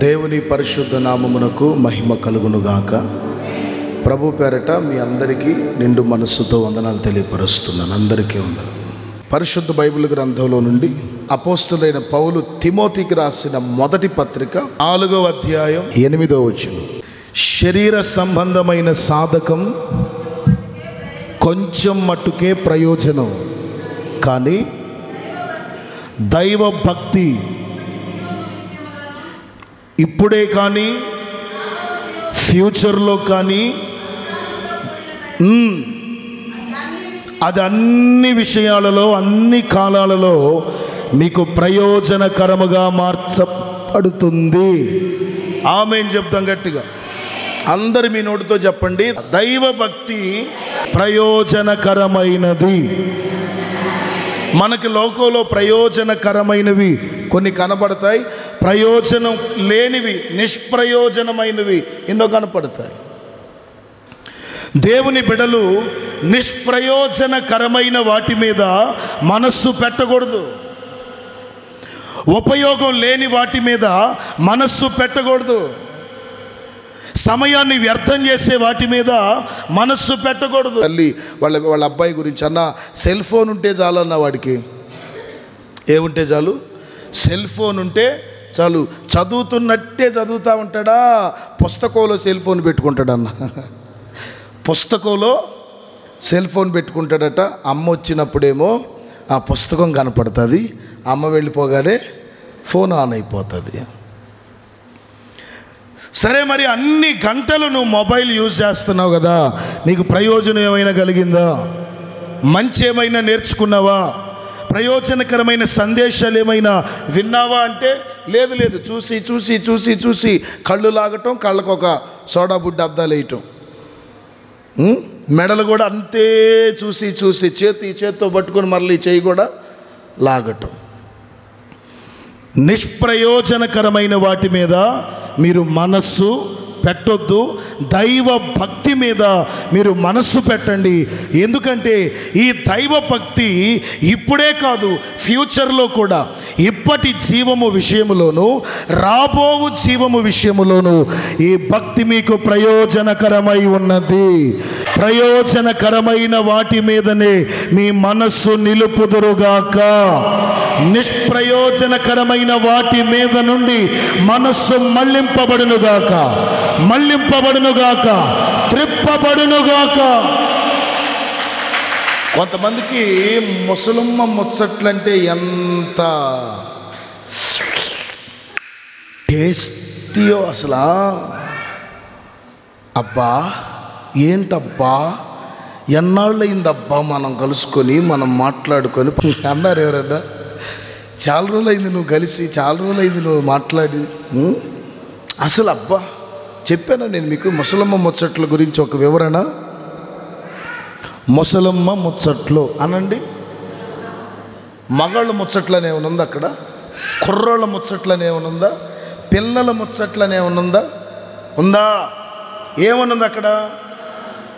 దేవుని పరిశుద్ధ నామమునకు మహిమ కలుగునుగాక. ప్రభు పేరట మీ అందరికీ నిండు మనస్సుతో వందనాలు తెలియపరుస్తున్నాను. అందరికీ వందనాలు. పరిశుద్ధ బైబిల్ గ్రంథంలో నుండి అపోస్తులైన పౌలు తిమోతికి రాసిన మొదటి పత్రిక 4వ అధ్యాయం 8వ వచనం. శరీర సంబంధమైన సాధకం కొంచెం మట్టుకే ప్రయోజనం, కానీ దైవ భక్తి ఇప్పుడే కానీ ఫ్యూచర్లో కానీ అది అన్ని విషయాలలో అన్ని కాలాలలో మీకు ప్రయోజనకరముగా మార్చబడుతుంది. ఆమేన్ చెప్తాం గట్టిగా. అందరు మీ నోటితో చెప్పండి, దైవ భక్తి ప్రయోజనకరమైనది. మనకి లోకంలో ప్రయోజనకరమైనవి కొన్ని కనబడతాయి, ప్రయోజనం లేనివి నిష్ప్రయోజనమైనవి ఎన్నో కనపడతాయి. దేవుని బిడ్డలు నిష్ప్రయోజనకరమైన వాటి మీద మనస్సు పెట్టకూడదు. ఉపయోగం లేని వాటి మీద మనస్సు పెట్టకూడదు. సమయాన్ని వ్యర్థం చేసే వాటి మీద మనస్సు పెట్టకూడదు. తల్లి వాళ్ళ అబ్బాయి గురించి అన్న సెల్ ఫోన్ ఉంటే చాలు అన్న, వాడికి ఏముంటే చాలు? సెల్ ఫోన్ ఉంటే చాలు. చదువుతున్నట్టే చదువుతూ ఉంటాడా, పుస్తకంలో సెల్ ఫోన్ పెట్టుకుంటాడన్న. పుస్తకంలో సెల్ ఫోన్ పెట్టుకుంటాడట. అమ్మ వచ్చినప్పుడేమో ఆ పుస్తకం కనపడుతుంది, అమ్మ వెళ్ళిపోగానే ఫోన్ ఆన్ అయిపోతుంది. సరే, మరి అన్ని గంటలు నువ్వు మొబైల్ యూజ్ చేస్తున్నావు కదా, నీకు ప్రయోజనం ఏమైనా కలిగిందా? మంచి ఏమైనా నేర్చుకున్నావా? ప్రయోజనకరమైన సందేశాలు ఏమైనా విన్నావా అంటే లేదు లేదు. చూసి చూసి చూసి చూసి కళ్ళు లాగటం, కళ్ళకు ఒక సోడా బుడ్డ అద్దాలు వేయటం, మెడలు కూడా అంతే చూసి చూసి చేత్తో పట్టుకొని మళ్ళీ చేయి కూడా లాగటం. నిష్ప్రయోజనకరమైన వాటి మీద మీరు మనస్సు పెట్టొద్దు. దైవ భక్తి మీద మీరు మనస్సు పెట్టండి. ఎందుకంటే ఈ దైవ భక్తి ఇప్పుడే కాదు, ఫ్యూచర్లో కూడా, ఇప్పటి జీవము విషయములోను రాబోవు జీవము విషయములోను ఈ భక్తి మీకు ప్రయోజనకరమై ఉన్నది. ప్రయోజనకరమైన వాటి మీదనే మీ మనస్సు నిలుపుదురుగాక. నిష్ప్రయోజనకరమైన వాటి మీద నుండి మనస్సు మళ్లింపబడునుగాక, మళ్లింపబడునుగాక, త్రిప్పబడునుగాక. కొంతమందికి ముసలమ్మ ముచ్చట్లంటే ఎంత టేస్టీయో అసలు. అబ్బా ఏంటబ్బా, ఎన్నాళ్ళయిందబ్బా మనం కలుసుకొని మనం మాట్లాడుకొని అన్నారు ఎవరన్నా. చాలా రోజులైంది నువ్వు కలిసి, చాలా రోజులైంది నువ్వు మాట్లాడి. అసలు అబ్బా, చెప్పాను నేను మీకు ముసలమ్మ ముచ్చట్ల గురించి ఒక వివరణ. ముసలమ్మ ముచ్చట్లు అనండి. మగాళ్ళ ముచ్చట్లనే ఏమనుందా అక్కడ? కుర్రోళ్ళ ముచ్చట్లనే ఏమనుందా? పిల్లల ముచ్చట్లనే ఏమనుందా? ఉందా? ఏమనుంది అక్కడ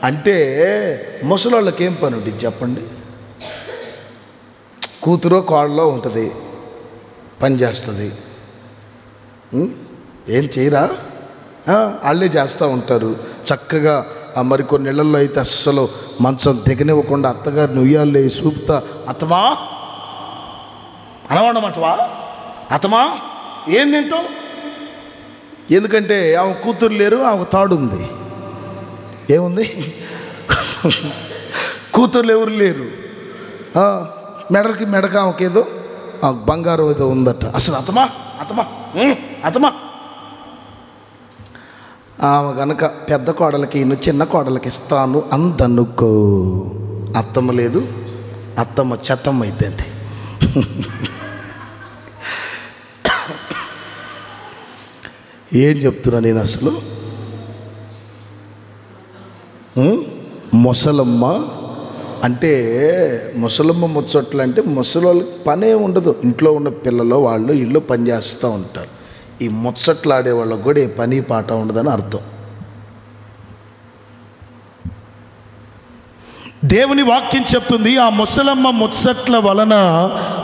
అంటే ముసలోళ్ళకి ఏం పని ఉంటుంది చెప్పండి? కూతురో కోళ్ళలో ఉంటుంది, పని చేస్తుంది. ఏం చేయరా? వాళ్ళే చేస్తూ ఉంటారు చక్కగా. మరికొన్ని ఇళ్లలో అయితే అస్సలు మంచం దిగనివ్వకుండా అత్తగారిని ఉయ్యాలే చూపుతా, అత్తమా అనవడమంటవా, అత్తమా ఏం తింటావు? ఎందుకంటే ఆమె కూతురు లేరు, ఆమె తాడుంది. ఏముంది? కూతుర్లు ఎవరు లేరు. మెడక ఆమెకేదో బంగారం ఏదో ఉందట. అసలు అతమా అతమా అతమా ఆమె కనుక పెద్ద కోడలకి చిన్న కోడలకి ఇస్తాను అందనుకో, అత్తమ్మ లేదు, అత్తమ్మ చెత్తమ్మ అయిద్దండి. ఏం చెప్తున్నా నేను అసలు? ముసలమ్మ అంటే ముసలమ్మ ముచ్చట్లు అంటే ముసలోళ్ళకి పనే ఉండదు. ఇంట్లో ఉన్న పిల్లలు వాళ్ళు ఇల్లు పని చేస్తూ ఉంటారు. ఈ ముచ్చట్లు ఆడే వాళ్ళకి కూడా ఏ పని పాట ఉండదని అర్థం. దేవుని వాక్యం చెప్తుంది, ఆ ముసలమ్మ ముచ్చట్ల వలన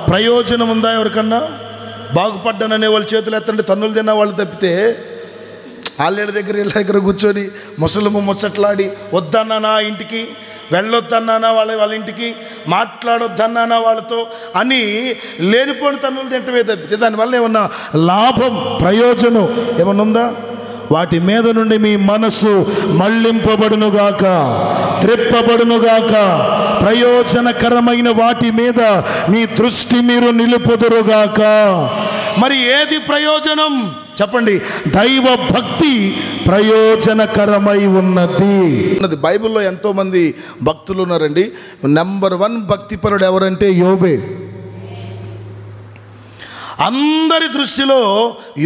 ప్రయోజనం ఉందా ఎవరికన్నా? బాగుపడ్డాననే వాళ్ళ చేతులు ఎత్తండి, తన్నులు తిన్న వాళ్ళు తప్పితే ఆళ్ళ దగ్గర కూర్చొని ముసలము ముచ్చట్లాడి వద్దన్నానా ఇంటికి, వెళ్ళొద్దన్నానా వాళ్ళ ఇంటికి, మాట్లాడొద్దన్నానా వాళ్ళతో అని లేనిపోని తన్నులు తింటమే తప్పితే దానివల్ల ఏమన్నా లాభం ప్రయోజనం ఏమన్నా ఉందా? వాటి మీద నుండి మీ మనసు మళ్ళింపబడునుగాక, త్రిప్పబడునుగాక, ప్రయోజనకరమైన వాటి మీద మీ దృష్టి మీరు నిలుపుదురుగాక. మరి ఏది ప్రయోజనం చెప్పండి? దైవ భక్తి ప్రయోజనకరమై ఉన్నది. బైబిల్లో ఎంతోమంది భక్తులు ఉన్నారండి. నెంబర్ 1 భక్తిపరుడు ఎవరంటే యోబే. అందరి దృష్టిలో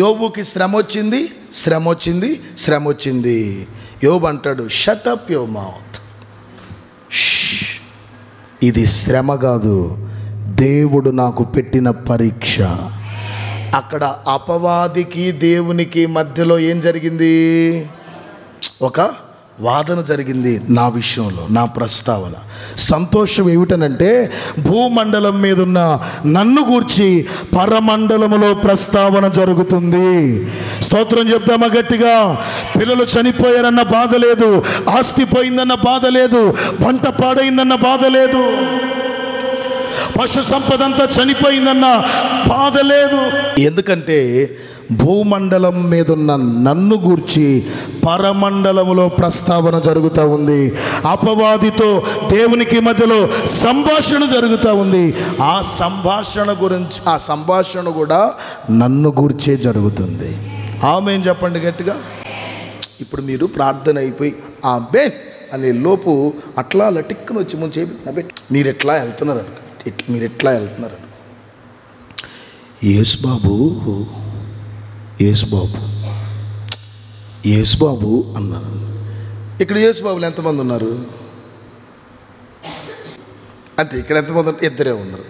యోబుకి శ్రమ వచ్చింది. యోబు అంటాడు, షట్ అప్ యువర్ మౌత్, ఇది శ్రమ కాదు, దేవుడు నాకు పెట్టిన పరీక్ష. అక్కడ అపవాదికి దేవునికి మధ్యలో ఏం జరిగింది? ఒక వాదన జరిగింది నా విషయంలో, నా ప్రస్తావన. సంతోషం ఏమిటనంటే భూమండలం మీద ఉన్న నన్ను గూర్చి పరమండలములో ప్రస్తావన జరుగుతుంది. స్తోత్రం చెప్తామా గట్టిగా? పిల్లలు చనిపోయారన్న బాధ లేదు, ఆస్తి పోయిందన్న బాధ లేదు, పంట పాడైందన్న బాధ లేదు, పశు సంపద అంతా చనిపోయిందన్న బాధ లేదు. ఎందుకంటే భూమండలం మీద ఉన్న నన్ను గూర్చి పరమండలములో ప్రస్తావన జరుగుతూ ఉంది. అపవాదితో దేవునికి మధ్యలో సంభాషణ జరుగుతూ ఉంది. ఆ సంభాషణ కూడా నన్ను గూర్చే జరుగుతుంది. ఆమేన్ చెప్పండి గట్టిగా. ఇప్పుడు మీరు ప్రార్థన అయిపోయి ఆమేన్ అనే లోపు అట్లా లటిక్కుని వచ్చి ముందు చేపి మీరు ఎట్లా వెళ్తున్నారు, మీరు ఎట్లా వెళ్తున్నారు? యేసుబాబు అన్నాను. ఇక్కడ యేసుబాబులు ఎంతమంది ఉన్నారు? అంతే. ఇక్కడ ఎంతమంది ఉన్నారు? 2 ఉన్నారు.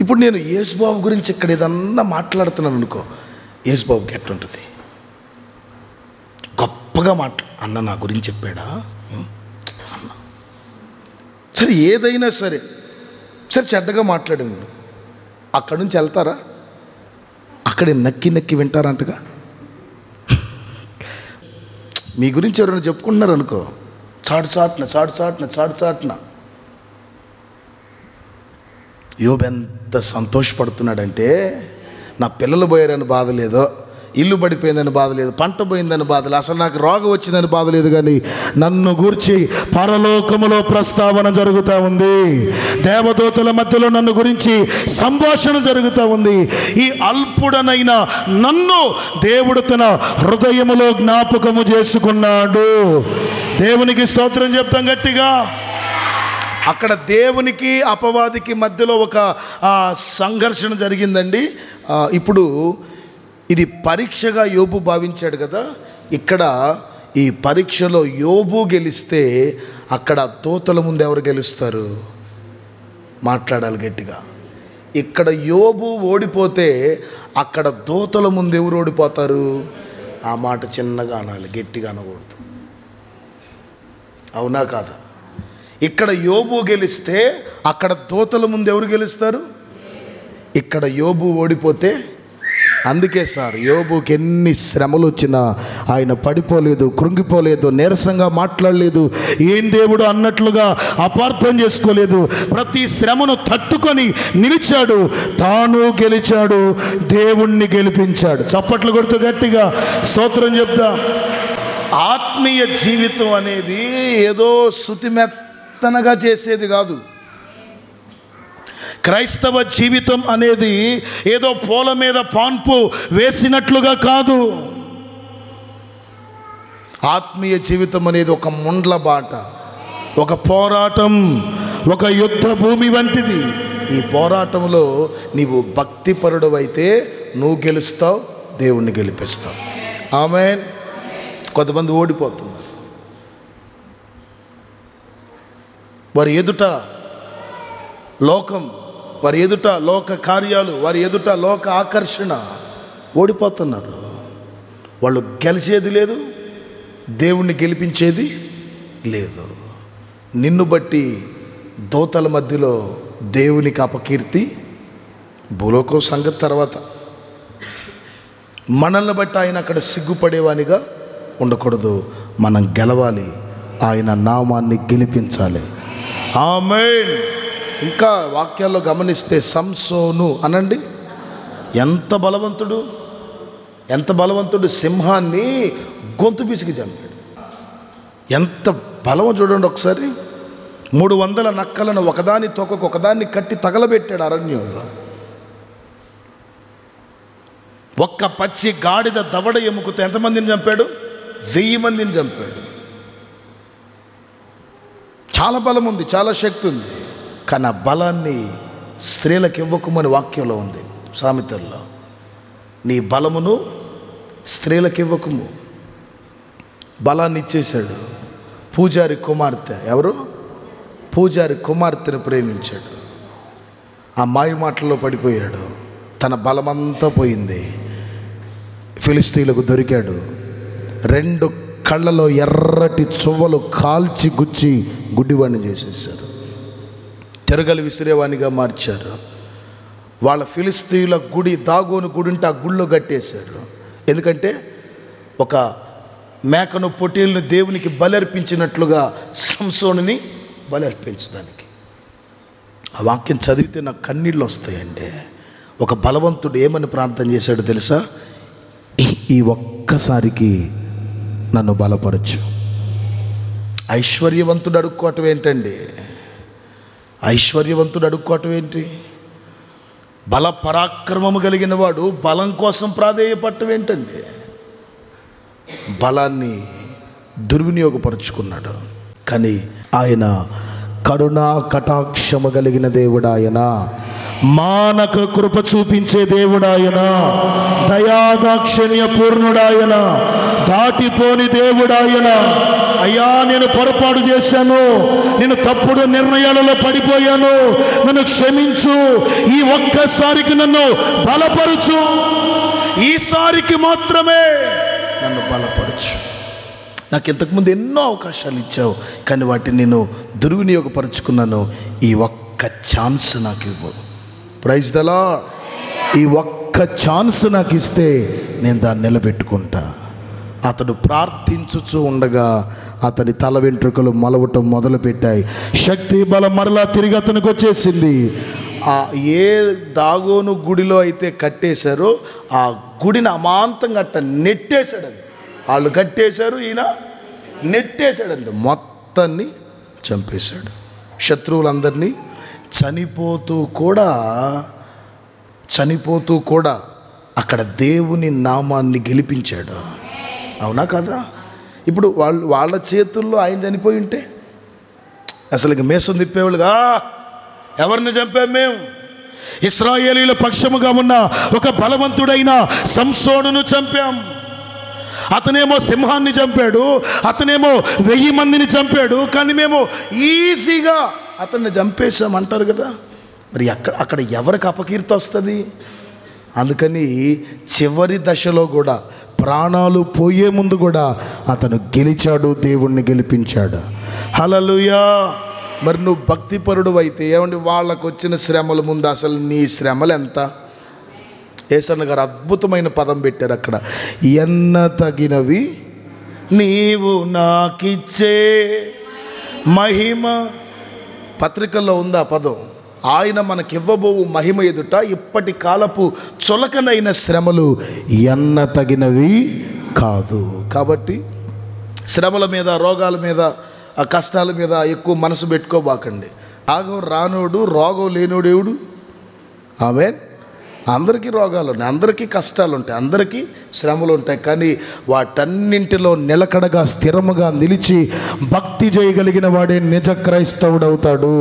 ఇప్పుడు నేను యేసుబాబు గురించి ఇక్కడ ఏదన్నా మాట్లాడుతున్నాను అనుకో, యేసుబాబుకి ఎట్లుంటుంది? గొప్పగా అన్న నా గురించి చెప్పాడా అన్న, సరే ఏదైనా సరే చెడ్డగా మాట్లాడింది, అక్కడి నుంచి వెళ్తారా? అక్కడే నక్కి వింటారంటగా. మీ గురించి ఎవరైనా చెప్పుకుంటున్నారు అనుకో, చాటున యోబు ఎంత సంతోషపడుతున్నాడంటే, నా పిల్లలు పోయారని బాధ లేదో, ఇల్లు పడిపోయిందని బాధ లేదు, పంట పోయిందని బాధ లేదు, అసలు నాకు రోగం వచ్చిందని బాధ లేదు, కానీ నన్ను గూర్చి పరలోకములో ప్రస్తావన జరుగుతూ ఉంది. దేవదూతల మధ్యలో నన్ను గురించి సంభాషణ జరుగుతూ ఉంది. ఈ అల్పుడనైన నన్ను దేవుడు తన హృదయములో జ్ఞాపకము చేసుకున్నాడు. దేవునికి స్తోత్రం చెప్తాం గట్టిగా. అక్కడ దేవునికి అపవాదికి మధ్యలో ఒక సంఘర్షణ జరిగిందండి. ఇప్పుడు ఇది పరీక్షగా యోబు భావించాడు కదా. ఇక్కడ ఈ పరీక్షలో యోబు గెలిస్తే అక్కడ దూతల ముందు ఎవరు గెలుస్తారు? మాట్లాడాలి గట్టిగా. ఇక్కడ యోబు ఓడిపోతే అక్కడ దూతల ముందు ఎవరు ఓడిపోతారు? ఆ మాట చిన్నగా అనాలి, గట్టిగా అనకూడదు. అవునా కాదా? ఇక్కడ యోబు గెలిస్తే అక్కడ దూతల ముందు ఎవరు గెలుస్తారు? ఇక్కడ యోబు ఓడిపోతే, అందుకే సార్ యోబుకి ఎన్ని శ్రమలు వచ్చినా ఆయన పడిపోలేదు, కృంగిపోలేదు, నీరసంగా మాట్లాడలేదు, ఏం దేవుడు అన్నట్లుగా అపార్థం చేసుకోలేదు. ప్రతి శ్రమను తట్టుకొని నిలిచాడు, తాను గెలిచాడు, దేవుణ్ణి గెలిపించాడు. చప్పట్లు కొడుతూ గట్టిగా స్తోత్రం చెప్తా. ఆత్మీయ జీవితం అనేది ఏదో శృతిమెత్తనగా చేసేది కాదు. క్రైస్తవ జీవితం అనేది ఏదో పూల మీద పాన్పు వేసినట్లుగా కాదు. ఆత్మీయ జీవితం అనేది ఒక ముండ్ల బాట, ఒక పోరాటం, ఒక యుద్ధ భూమి వంటిది. ఈ పోరాటంలో నీవు భక్తిపరుడు అయితే నువ్వు గెలుస్తావు, దేవుణ్ణి గెలిపిస్తావు. ఆమేన్. కొంతమంది ఓడిపోతున్నారు. వారి ఎదుట లోకం, వారి ఎదుట లోక కార్యాలు, వారి ఎదుట లోక ఆకర్షణ, ఓడిపోతున్నారు. వాళ్ళు గెలిచేది లేదు, దేవుణ్ణి గెలిపించేది లేదు. నిన్ను బట్టి దూతల మధ్యలో దేవునికి అపకీర్తి, భూలోకం సంగతి తర్వాత, మనల్ని బట్టి ఆయన అక్కడ సిగ్గుపడేవానిగా ఉండకూడదు. మనం గెలవాలి, ఆయన నామాన్ని గెలిపించాలి. ఆమేన్. ఇంకా వాక్యాల్లో గమనిస్తే సంసోను అనండి, ఎంత బలవంతుడు, ఎంత బలవంతుడు. సింహాన్ని గొంతు పిసికి చంపాడు. ఎంత బలం చూడండి ఒకసారి. 300 నక్కలను ఒకదాని తోకకు ఒకదాన్ని కట్టి తగలబెట్టాడు అరణ్యంలో. ఒక్క పచ్చి గాడిద దవడ ఎముకతో ఎంతమందిని చంపాడు? 1000 మందిని చంపాడు. చాలా బలం ఉంది, చాలా శక్తి ఉంది. కానీ ఆ బలాన్ని స్త్రీలకు ఇవ్వకుమని వాక్యంలో ఉంది, సామెతల్లో. నీ బలమును స్త్రీలకు ఇవ్వకుము. బలాన్ని ఇచ్చేశాడు. పూజారి కుమార్తె, ఎవరు? పూజారి కుమార్తెను ప్రేమించాడు. ఆ మాయ మాటల్లో పడిపోయాడు. తన బలమంతా పోయింది. ఫిలిస్తీన్లకు దొరికాడు. 2 కళ్ళలో ఎర్రటి చువ్వలు కాల్చి గుచ్చి గుడ్డివాణ్ణి చేసేసారు. తిరగలి విసిరేవానిగా మార్చారు. వాళ్ళ ఫిలిస్తీన్ల గుడి, దాగోను గుడి ఉంటే ఆ గుళ్ళో కట్టేశారు. ఎందుకంటే ఒక మేకను పొట్టేలును దేవునికి బలర్పించినట్లుగా సంసోనుని బలర్పించడానికి. ఆ వాక్యం చదివితే నాకు కన్నీళ్ళు వస్తాయండి. ఒక బలవంతుడు ఏమని ప్రార్థన చేశాడు తెలుసా? ఈ ఒక్కసారికి నన్ను బలపరచు. ఐశ్వర్యవంతుడు అడుక్కోవటం ఏంటండి? ఐశ్వర్యవంతుడు అడుక్కోవటం ఏంటి? బల పరాక్రమము కలిగిన వాడు బలం కోసం ప్రాధేయపడటం ఏంటండి? బలాన్ని దుర్వినియోగపరుచుకున్నాడు. కానీ ఆయన కరుణా కటాక్షము కలిగిన దేవుడు. ఆయన మానక కృప చూపించే దేవుడాయన, దయాదాక్షిణ్య పూర్ణుడాయన, దాటిపోని దేవుడాయన. అయ్యా, నేను పొరపాటు చేశాను, నేను తప్పుడు నిర్ణయాలలో పడిపోయాను, నన్ను క్షమించు, ఈ ఒక్కసారికి నన్ను బలపరచు, ఈసారికి మాత్రమే నన్ను బలపరచు. నాకు ఇంతకుముందు ఎన్నో అవకాశాలు ఇచ్చావు, కానీ వాటిని నేను దుర్వినియోగపరుచుకున్నాను. ఈ ఒక్క ఛాన్స్ నాకు ఇవ్వు. Praise the lord. ఈ ఒక్క ఛాన్స్ నాకు ఇస్తే నేను దాన్ని నిలబెట్టుకుంటా. అతడు ప్రార్థించుచూ ఉండగా అతని తల వెంట్రుకలు మలవటం మొదలుపెట్టాయి. శక్తి బలం మరలా తిరిగి అతనికి వచ్చేసింది. ఏ దాగోను గుడిలో అయితే కట్టేశారో ఆ గుడిని అమాంతంగా అట్ట నెట్టేశాడండి. వాళ్ళు కట్టేశారు, ఈయన నెట్టేశాడండి. మొత్తాన్ని చంపేశాడు. శత్రువులందరినీ చనిపోతూ కూడా అక్కడ దేవుని నామాన్ని గెలిపించాడు. అవునా కదా? ఇప్పుడు వాళ్ళ చేతుల్లో ఆయన చనిపోయి ఉంటే అసలు మేసం తిప్పేవాళ్ళుగా, ఎవరిని చంపాం మేము? ఇశ్రాయేలీల పక్షముగా ఉన్న ఒక బలవంతుడైన సంసోనును చంపాం. అతనేమో సింహాన్ని చంపాడు, అతనేమో 1000 మందిని చంపాడు. కానీ మేము ఈజీగా అతన్ని చంపేశామంటారు కదా. మరి అక్కడ ఎవరికి అపకీర్తి వస్తుంది? అందుకని చివరి దశలో కూడా, ప్రాణాలు పోయే ముందు కూడా అతను గెలిచాడు, దేవుణ్ణి గెలిపించాడు. హల్లెలూయా. మరి నువ్వు భక్తిపరుడు అయితే ఏమండి, వాళ్ళకు వచ్చిన శ్రమల ముందు అసలు నీ శ్రమలు ఎంత? యేసన్న గారు అద్భుతమైన పదం పెట్టారు అక్కడ, ఎన్న తగినవి నీవు నాకిచ్చే మహిమ. పత్రికల్లో ఉంది ఆ పదం. ఆయన మనకివ్వబోవు మహిమ ఎదుట ఇప్పటి కాలపు చులకనైన శ్రమలు ఎన్న తగినవి కాదు. కాబట్టి శ్రమల మీద, రోగాల మీద, ఆ కష్టాల మీద ఎక్కువ మనసు పెట్టుకోబాకండి. ఆగం రానోడు, రోగం లేనోడేవుడు? ఆమేన్. అందరికీ రోగాలు ఉన్నాయి, అందరికీ కష్టాలు ఉంటాయి, అందరికీ శ్రమలు ఉంటాయి. కానీ వాటన్నింటిలో నిలకడగా స్థిరముగా నిలిచి భక్తి చేయగలిగిన వాడే నిజ క్రైస్తవుడు అవుతాడు.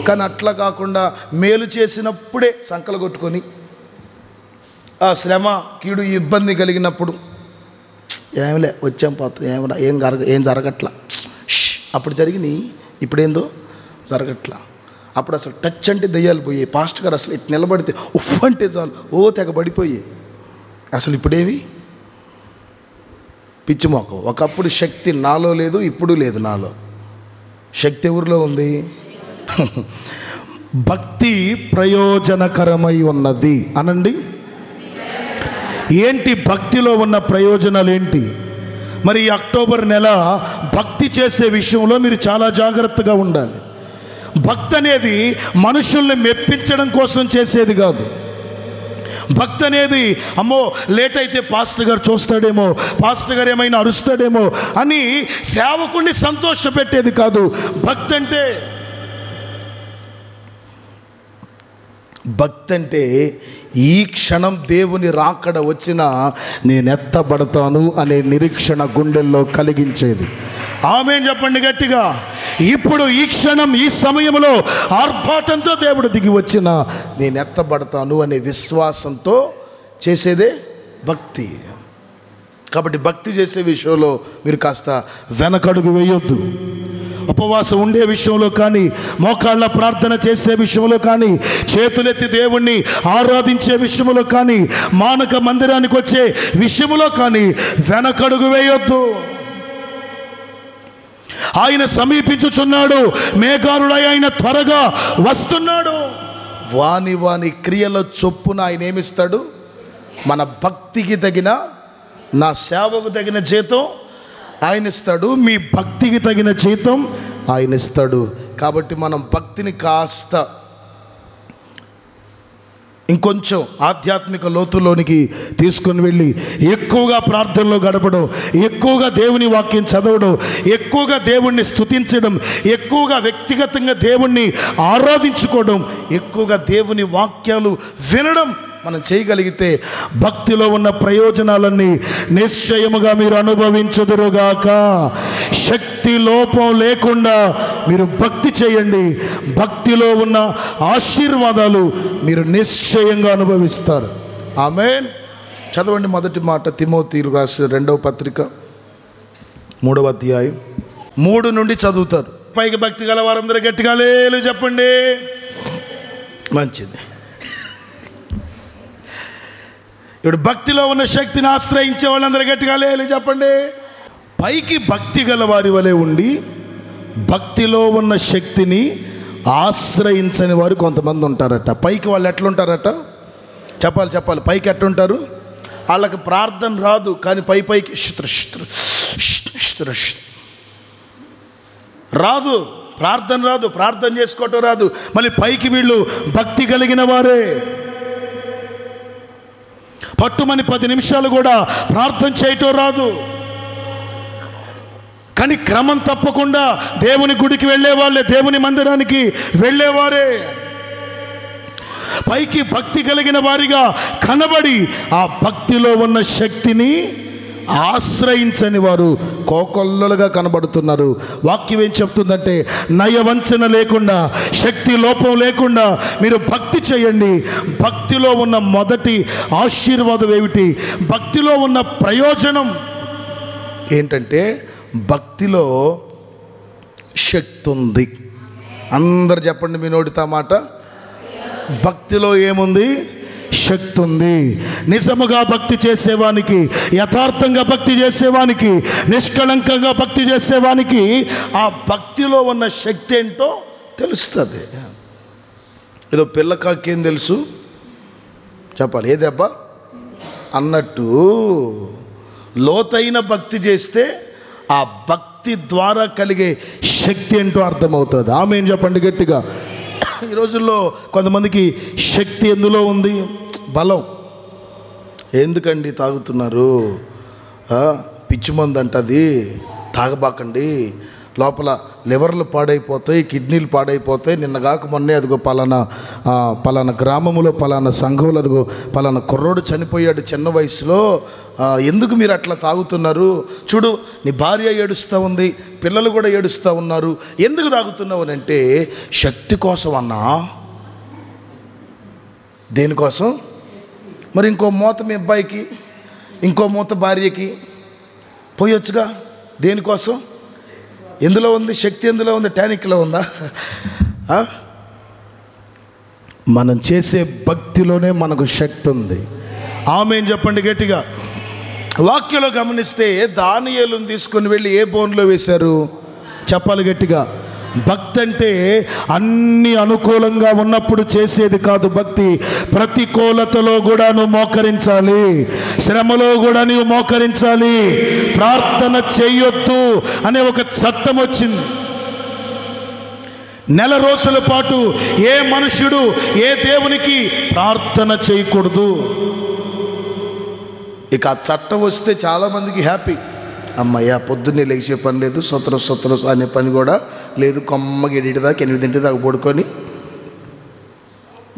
కానీ అట్లా కాకుండా మేలు చేసినప్పుడే సంకలు కొట్టుకొని, ఆ శ్రమ, కీడు, ఇబ్బంది కలిగినప్పుడు ఏమిలే వచ్చాం పోతాం, ఏం జరగట్లా, అప్పుడు జరిగినాయి, ఇప్పుడేందో జరగట్లా. అప్పుడు అసలు టచ్ అంటే దయ్యాలు పోయాయి. పాస్టర్ గారు అసలు ఇటు నిలబడితే ఉఫ్ అంటే చాలు తెగబడిపోయాయి. అసలు ఇప్పుడేవి పిచ్చి మోకం. ఒకప్పుడు శక్తి నాలో లేదు, ఇప్పుడు లేదు నాలో. శక్తి ఎవరిలో ఉంది? భక్తి ప్రయోజనకరమై ఉన్నది అనండి. ఏంటి భక్తిలో ఉన్న ప్రయోజనాలు ఏంటి? మరి ఈ అక్టోబర్ నెల భక్తి చేసే విషయంలో మీరు చాలా జాగ్రత్తగా ఉండాలి. భక్తి అనేది మనుషుల్ని మెప్పించడం కోసం చేసేది కాదు. భక్తి అనేది అమ్మో లేట్ అయితే పాస్టర్ గారు చూస్తాడేమో, పాస్టర్ గారు ఏమైనా అరుస్తాడేమో అని సేవకుడిని సంతోషపెట్టేది కాదు. భక్తి అంటే ఈ క్షణం దేవుని రాకడ వచ్చినా నేను ఎత్తబడతాను అనే నిరీక్షణ గుండెల్లో కలిగించేది. ఆమేన్ చెప్పండి గట్టిగా. ఇప్పుడు ఈ క్షణం ఈ సమయంలో ఆర్భాటంతో దేవుడు దిగి వచ్చినా నేను ఎత్తబడతాను అనే విశ్వాసంతో చేసేదే భక్తి. కాబట్టి భక్తి చేసే విషయంలో మీరు కాస్త వెనకడుగు వేయొద్దు. ఉపవాసం ఉండే విషయంలో కానీ, మోకాళ్ళ ప్రార్థన చేసే విషయంలో కానీ, చేతులెత్తి దేవుణ్ణి ఆరాధించే విషయంలో కానీ, మానక మందిరానికి వచ్చే విషయంలో కానీ వెనకడుగు వేయొద్దు. ఆయన సమీపించుచున్నాడు, మేఘారుడై ఆయన త్వరగా వస్తున్నాడు. వాని వాని క్రియల చొప్పున ఆయన ఏమిస్తాడు? మన భక్తికి తగిన, నా సేవకు తగిన జీతం ఆయన ఇస్తాడు. మీ భక్తికి తగిన జీతం ఆయన ఇస్తాడు. కాబట్టి మనం భక్తిని కాస్త ఇంకొంచెం ఆధ్యాత్మిక లోతులోనికి తీసుకొని వెళ్ళి ఎక్కువగా ప్రార్థనలో గడపడం, ఎక్కువగా దేవుని వాక్యం చదవడం, ఎక్కువగా దేవుణ్ణి స్తుతించడం, ఎక్కువగా వ్యక్తిగతంగా దేవుణ్ణి ఆరాధించుకోవడం, ఎక్కువగా దేవుని వాక్యాలు వినడం మనం చేయగలిగితే భక్తిలో ఉన్న ప్రయోజనాలన్నీ నిశ్చయముగా మీరు అనుభవించుదురుగాక. శక్తి లోపం లేకుండా మీరు భక్తి చేయండి. భక్తిలో ఉన్న ఆశీర్వాదాలు మీరు నిశ్చయంగా అనుభవిస్తారు. ఆమేన్. చదవండి మొదటి మాట తిమోతికి రాసిన 2వ పత్రిక 3వ అధ్యాయం 3 నుండి చదువుతారు. పైకి భక్తి గల వారందరూ గట్టిగా హల్లెలూయా చెప్పండి. మంచిది. ఇప్పుడు భక్తిలో ఉన్న శక్తిని ఆశ్రయించే వాళ్ళందరూ గట్టిగా హల్లెలూయా చెప్పండి. పైకి భక్తి గల వారి వలె ఉండి భక్తిలో ఉన్న శక్తిని ఆశ్రయించని వారు కొంతమంది ఉంటారట. పైకి వాళ్ళు ఎట్లుంటారట? చెప్పాలి. పైకి ఎట్లుంటారు? వాళ్ళకి ప్రార్థన రాదు, కానీ పైకి రాదు, ప్రార్థన రాదు, ప్రార్థన చేసుకోవటం రాదు. మళ్ళీ పైకి వీళ్ళు భక్తి కలిగిన వారే. పట్టుమని 10 నిమిషాలు కూడా ప్రార్థన చేయటం రాదు, కానీ క్రమం తప్పకుండా దేవుని గుడికి వెళ్ళేవాళ్ళే, దేవుని మందిరానికి వెళ్ళేవారే. పైకి భక్తి కలిగిన వారిగా కనబడి ఆ భక్తిలో ఉన్న శక్తిని ఆశ్రయించని వారు కోకొల్లలుగా కనబడుతున్నారు. వాక్యం ఏం చెప్తుందంటే, నయవంచన లేకుండా, శక్తి లోపం లేకుండా మీరు భక్తి చేయండి. భక్తిలో ఉన్న మొదటి ఆశీర్వాదం ఏమిటి? భక్తిలో ఉన్న ప్రయోజనం ఏంటంటే భక్తిలో శక్తి ఉంది. అందరు చెప్పండి మీ నోటితో మాట. భక్తిలో ఏముంది? శక్తి ఉంది. నిజముగా భక్తి చేసేవానికి, యథార్థంగా భక్తి చేసేవానికి, నిష్కళంకంగా భక్తి చేసేవానికి ఆ భక్తిలో ఉన్న శక్తి ఏంటో తెలుస్తుంది. ఏదో పిల్లకాకేం తెలుసు చెప్పాలి, ఏదబ్బా అన్నట్టు లోతైన భక్తి చేస్తే ఆ భక్తి ద్వారా కలిగే శక్తి ఏంటో అర్థమవుతుంది. ఆమేన్ చెప్పండి గట్టిగా. ఈ రోజుల్లో కొంతమందికి శక్తి ఎందులో ఉంది? బలం. ఎందుకండి తాగుతున్నారు? పిచ్చి మందు అంటది, తాగబాకండి. లోపల లివర్లు పాడైపోతాయి, కిడ్నీలు పాడైపోతాయి. నిన్నగాక మొన్నే అదిగో పలానా గ్రామంలో, పలానా సంఘంలో అదిగో పలానా కుర్రోడు చనిపోయాడు చిన్న వయసులో. ఎందుకు మీరు అట్లా తాగుతున్నారు? చూడు నీ భార్య ఏడుస్తూ ఉంది, పిల్లలు కూడా ఏడుస్తూ ఉన్నారు. ఎందుకు తాగుతున్నావు అని అంటే, శక్తి కోసం అన్నా. దేనికోసం? మరి ఇంకో మూత మీ అబ్బాయికి, ఇంకో మూత భార్యకి పోయొచ్చుగా. దేనికోసం? ఎందులో ఉంది శక్తి? ఎందులో ఉంది? టానిక్లో ఉందా? మనం చేసే భక్తిలోనే మనకు శక్తి ఉంది. ఆమేన్ చెప్పండి గట్టిగా. వాక్యంలో గమనిస్తే దానియేలును తీసుకొని వెళ్ళి ఏ బోన్లో వేశారు? చెప్పాలి గట్టిగా. భక్తి అంటే అన్ని అనుకూలంగా ఉన్నప్పుడు చేసేది కాదు. భక్తి ప్రతికూలతలో కూడా నువ్వు మోకరించాలి, శ్రమలో కూడా నువ్వు మోకరించాలి. ప్రార్థన చేయొద్దు అనే ఒక చట్టం వచ్చింది. నెల రోజుల పాటు ఏ మనుష్యుడు ఏ దేవునికి ప్రార్థన చేయకూడదు. ఇక ఆ చట్టం వస్తే చాలామందికి హ్యాపీ. అమ్మయ్య, పొద్దున్నే లేచే పని లేదు, సొత్తర అనే పని కూడా లేదు. కొమ్మకి 7 దాకా 8 దాకా పడుకొని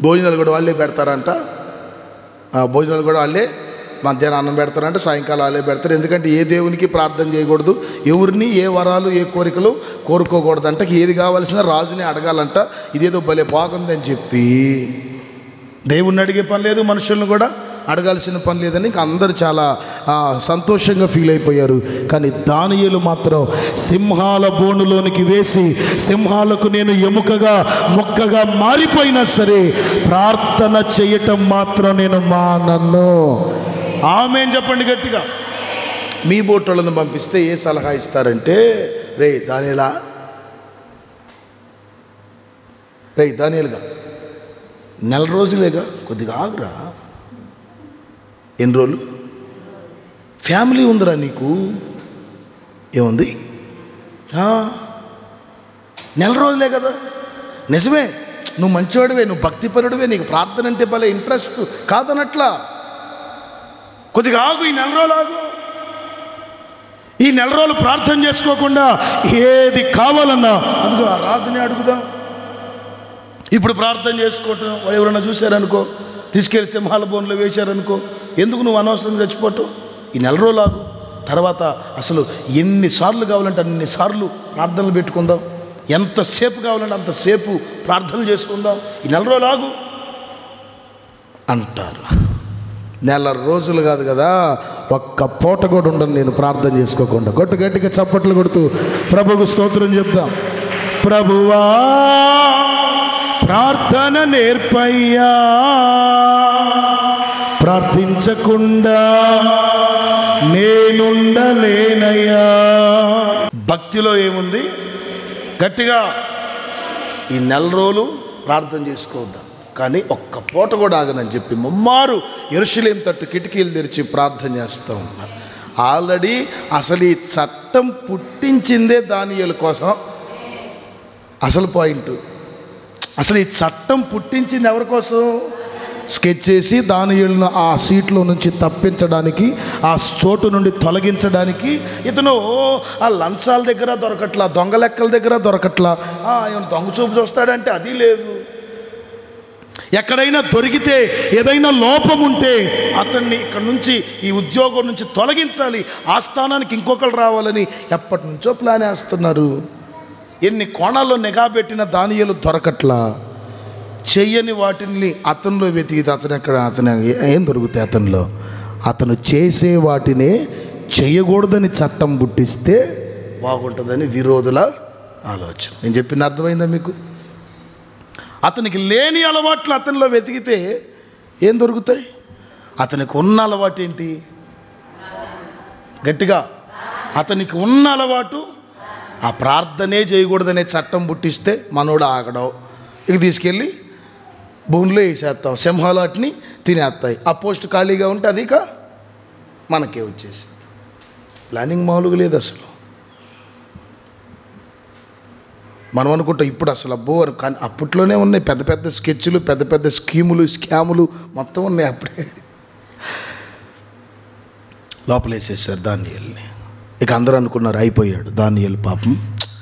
భోజనాలు కూడా వాళ్ళే పెడతారంట. భోజనాలు కూడా వాళ్ళే, మధ్యాహ్నం అన్నం పెడతారంట, సాయంకాలం వాళ్ళే పెడతారు. ఎందుకంటే ఏ దేవునికి ప్రార్థన చేయకూడదు, ఎవరిని ఏ వరాలు ఏ కోరికలు కోరుకోకూడదంట. ఏది కావాల్సిన రాజుని అడగాలంట. ఇదేదో భలే బాగుందని చెప్పి దేవుణ్ణి అడిగే పని లేదు, మనుషులను కూడా అడగాల్సిన పని లేదని ఇంకా అందరూ చాలా సంతోషంగా ఫీల్ అయిపోయారు. కానీ దానియేలు మాత్రం సింహాల బోనులోనికి వేసి సింహాలకు నేను ఎముకగా మొక్కగా మారిపోయినా సరే ప్రార్థన చేయటం మాత్రం నేను మానను. ఆమేన్ చెప్పండి గట్టిగా. మీ బోటోళ్ళను పంపిస్తే ఏ సలహా ఇస్తారంటే, రే దానియేలుగా నెల రోజులేగా, కొద్దిగా ఆగురా. ఎన్ని రోజులు? ఫ్యామిలీ ఉందిరా నీకు, ఏముంది? నెల రోజులే కదా. నిజమే, నువ్వు మంచివాడివే, నువ్వు భక్తిపరుడివే, నీకు ప్రార్థన అంటే భలే ఇంట్రెస్ట్ కాదనట్లా. కొద్దిగా ఆగు, ఈ నెల రోజులు ఆగు. ఈ నెల రోజులు ప్రార్థన చేసుకోకుండా ఏది కావాలన్నా అదిగో ఆ రాజుని అడుగుదాం. ఇప్పుడు ప్రార్థన చేసుకోవటం ఎవరన్నా చూశారనుకో, తీసుకెళ్ళి సింహాల బోన్లో వేశారనుకో, ఎందుకు నువ్వు అనవసరంగా చచ్చిపోవటం? ఈ నెల రోజులు ఆగు. తర్వాత అసలు ఎన్నిసార్లు కావాలంటే అన్నిసార్లు ప్రార్థనలు పెట్టుకుందాం, ఎంతసేపు కావాలంటే అంతసేపు ప్రార్థనలు చేసుకుందాం, ఈ నెల రోజులు ఆగు అంటారు. నెల రోజులు కాదు కదా, ఒక్క పూట కూడా ఉండను నేను ప్రార్థన చేసుకోకుండా. గట్టిగా చప్పట్లు కొడుతూ ప్రభువుకు స్తోత్రం చెప్దాం. ప్రభువా ప్రార్థన నేర్పయ్యా, ప్రార్థించకుండా నేనుండలేనయ్యా. భక్తిలో ఏముంది? గట్టిగా ఈ నెల రోజులు ప్రార్థన చేసుకోవద్దాం, కానీ ఒక్క పూట కూడా ఆగనని చెప్పి ముమ్మారు యెరూషలేము తట్టు కిటికీలు తెరిచి ప్రార్థన చేస్తూ ఉన్నారు. ఆల్రెడీ అసలు ఈ చట్టం పుట్టించిందే దానియేలు కోసం. అసలు పాయింట్, అసలు ఈ చట్టం పుట్టించింది ఎవరి కోసం? స్కెచ్ చేసి దానియేలును ఆ సీట్లో నుంచి తప్పించడానికి, ఆ చోటు నుండి తొలగించడానికి. ఇతను ఆ లంచాల దగ్గర దొరకట్లా, దొంగ లెక్కల దగ్గర దొరకట్లా. ఏమైనా దొంగ చూపు చూస్తాడంటే అది లేదు. ఎక్కడైనా దొరికితే ఏదైనా లోపం ఉంటే అతన్ని ఇక్కడ నుంచి ఈ ఉద్యోగం నుంచి తొలగించాలి, ఆ స్థానానికి ఇంకొకరు రావాలని ఎప్పటి నుంచో ప్లాన్ వేస్తున్నారు. ఎన్ని కోణాల్లో నిఘా పెట్టిన దానియేలు దొరకట్లా. చెయ్యని వాటిని అతనిలో వెతికితే అతను ఏం దొరుకుతాయి అతనిలో? అతను చేసే వాటినే చేయకూడదని చట్టం పుట్టిస్తే బాగుంటుందని విరోధుల ఆలోచన. నేను చెప్పింది అర్థమైందా మీకు? అతనికి లేని అలవాట్లు అతనిలో వెతికితే ఏం దొరుకుతాయి? అతనికి ఉన్న అలవాటు ఏంటి? గట్టిగా, అతనికి ఉన్న అలవాటు ఆ ప్రార్థనే చేయకూడదనే చట్టం పుట్టిస్తే మనోడు ఆగడం. ఇక తీసుకెళ్ళి భూమిలో వేసేస్తాం, సింహాలు వాటిని తినేస్తాయి. ఆ పోస్ట్ ఖాళీగా ఉంటే అది ఇక మనకే వచ్చేసి. ప్లానింగ్ మామూలుగా లేదు అసలు. మనం అనుకుంటాం ఇప్పుడు అసలు అబ్బో అని, కానీ అప్పట్లోనే ఉన్నాయి పెద్ద పెద్ద స్కెచ్లు, పెద్ద పెద్ద స్కీములు, స్కాములు మొత్తం ఉన్నాయి. అప్పుడే లోపలేసేసారు దానియేలుని. ఇక అందరూ అనుకున్నారు అయిపోయాడు దానియేలు, పాపం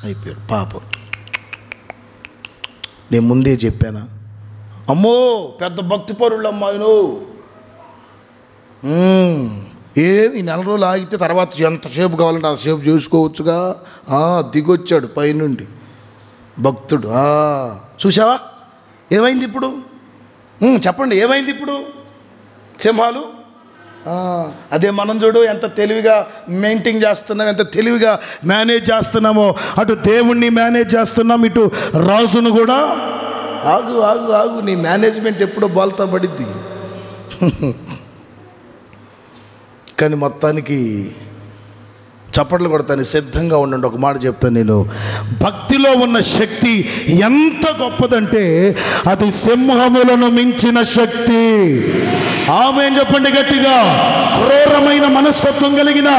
అయిపోయాడు. పాపం నేను ముందే చెప్పానా? అమ్మో పెద్ద భక్తి పరుళ్ళు అమ్మాయిను, ఈ నెల రోజులు ఆగితే తర్వాత ఎంతసేపు కావాలంటే అంతసేపు చూసుకోవచ్చుగా. దిగొచ్చాడు పైనుండి భక్తుడు. చూసావా ఏమైంది ఇప్పుడు? చెప్పండి ఏమైంది ఇప్పుడు? సింహాలు అదే మనం చూడు ఎంత తెలివిగా మెయింటైన్ చేస్తున్నాం, ఎంత తెలివిగా మేనేజ్ చేస్తున్నామో. అటు దేవుణ్ణి మేనేజ్ చేస్తున్నాం, ఇటు రాజును కూడా. ఆగు ఆగు ఆగు, నీ మేనేజ్మెంట్ ఎప్పుడో బాల్తా పడిద్ది. కానీ మొత్తానికి చప్పట్లు కొడతాను, సిద్ధంగా ఉండండి. ఒక మాట చెప్తాను నేను. భక్తిలో ఉన్న శక్తి ఎంత గొప్పదంటే అది సింహములను మించిన శక్తి. ఆమేన్ చెప్పండి గట్టిగా. క్రూరమైన మనస్తత్వం కలిగిన,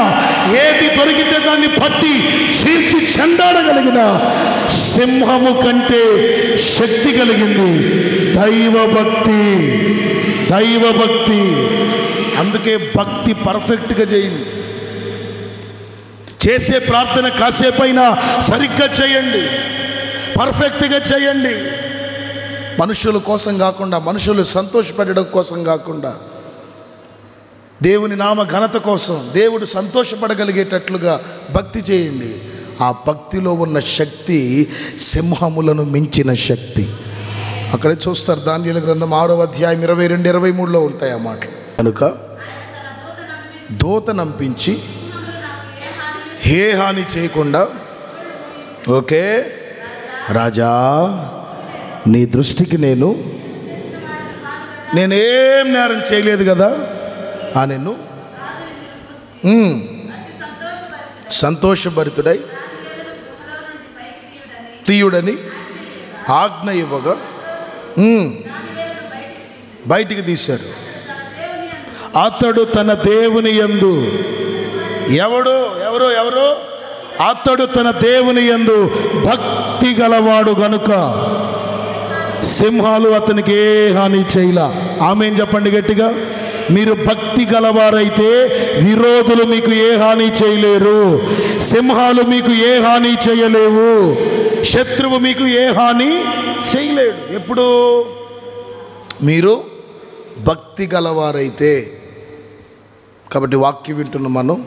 ఏది దొరికితే దాన్ని పట్టి చీల్చి చెండాడగలిగిన సింహము కంటే శక్తి కలిగింది దైవభక్తి. దైవభక్తి. అందుకే భక్తి పర్ఫెక్ట్గా చేయండి. చేసే ప్రార్థన కాసేపైనా సరిగ్గా చేయండి, పర్ఫెక్ట్గా చేయండి. మనుషుల కోసం కాకుండా, మనుషులు సంతోషపడడం కోసం కాకుండా, దేవుని నామ ఘనత కోసం, దేవుడు సంతోషపడగలిగేటట్లుగా భక్తి చేయండి. ఆ భక్తిలో ఉన్న శక్తి సింహములను మించిన శక్తి. అక్కడే చూస్తారు, దానియేలు గ్రంథం 6వ అధ్యాయం 22-23లో ఉంటాయి ఆ మాటలు. కనుక దూత నంపించి ఏ హాని చేయకుండా, ఓకే రాజా, నీ దృష్టికి నేనేం నేరం చేయలేదు కదా, నేను సంతోషభరితుడై తీయుడని ఆజ్ఞ ఇవ్వగా బయటికి తీశారు. అతడు తన దేవుని యందు, ఎవరు అతడు తన దేవుని యందు భక్తి గలవాడు గనుక సింహాలు అతనికి ఏ హాని చేయలా. ఆమేన్ చెప్పండి గట్టిగా. మీరు భక్తి గలవారైతే విరోధులు మీకు ఏ హాని చేయలేరు, సింహాలు మీకు ఏ హాని చేయలేవు, శత్రువు మీకు ఏ హాని చేయలేడు. ఎప్పుడు మీరు భక్తి గలవారైతే. కాబట్టి వాక్యం వింటున్న మనం